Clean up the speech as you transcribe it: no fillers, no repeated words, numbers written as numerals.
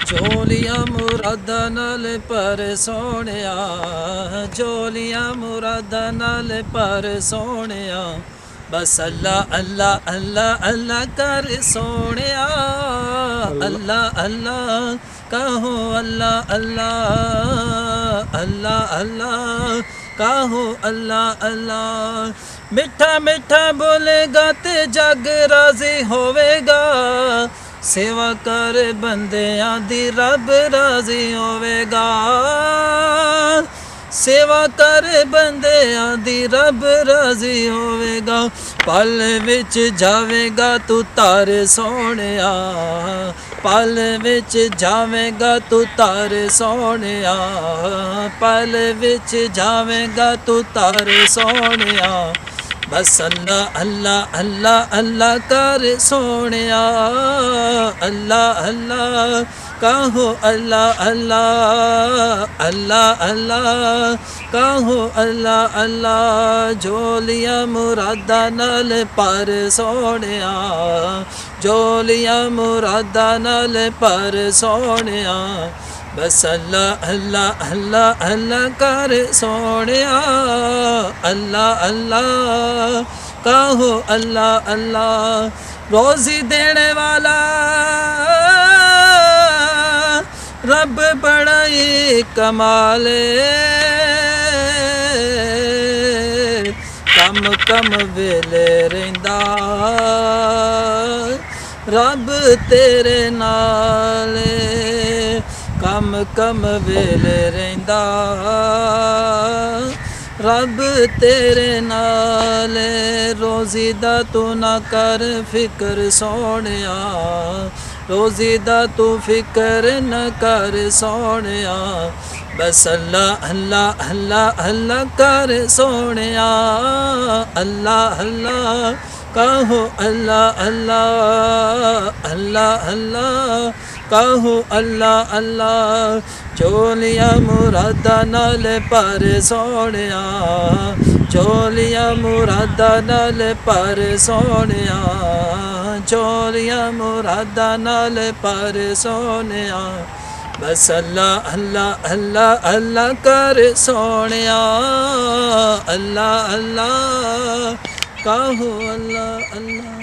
ਝੋਲੀਆਂ ਮੁਰਾਦਾਂ ਨਾਲ ਪਰ ਸੋਹਣਿਆ, ਝੋਲੀਆਂ ਮੁਰਾਦਾਂ ਨਾਲ ਪਰ ਸੋਹਣਿਆ। ਬਸ ਅੱਲਾ ਅੱਲਾ ਅੱਲਾ ਅੱਲਾ ਕਰ ਸੋਹਣਿਆ, ਅੱਲਾ ਅੱਲਾ ਕਹੋ ਅੱਲਾ ਅੱਲਾ, ਅੱਲਾ ਅੱਲਾ ਕਹੋ ਅੱਲਾ ਅੱਲਾ। ਮਿੱਠਾ ਮਿੱਠਾ ਬੋਲੇਗਾ ਤੇ ਜੱਗ ਰਾਜ਼ੀ ਹੋਵੇਗਾ, सेवा कर बंदियां दी रब राजी होवेगा, सेवा कर बंदियां दी रब राजी होवेगा। पल विच जावेगा तू तार सोहणिया, पल विच जावेगा तू तार सोहणिया, पल विच जावेगा तू तार सोहणिया। बस अल्लाह अल्लाह अल्लाह अल्लाह कर सोहणिया, अल्लाह अल्लाह कहो अल्लाह अल्लाह, अल्लाह अल्लाह कहो अल्लाह अल्लाह। झोलियां मुरादां नाल पर सोहणिया, झोलियां मुरादां नाल पर सोहणिया। बस अल्लाह अल्लाह अल्लाह अल्लाह कर सोहणिया, अल्लाह अल्लाह कहो अल्लाह अल्लाह। रोज़ी देने वाला रब बड़ा ही कमाले, कम कम वेले रहिंदा रब तेरे नाले, कम कम वेले रहिंदा रब तेरे नाले। रोज़ी दा तू ना कर फिक्र सोहणिया, रोज़ी दा तू फिक्र न कर सोहणिया। बस अल्लाह अल्लाह अल्लाह अल्लाह कर सोहणिया, अल्लाह अल्लाह कहो अल्लाह अल्लाह, अल्लाह अल्लाह कहो अल्लाह अल्लाह। झोलियां मुरादां नाल पर सोहणिया, झोलियां मुरादां नाल पर सोहणिया, झोलियां मुरादां नाल पर सोहणिया। बस अल्लाह अल्लाह अल्लाह अल्लाह कर सोहणिया, अल्लाह अल्लाह कहो अल्लाह अल्लाह।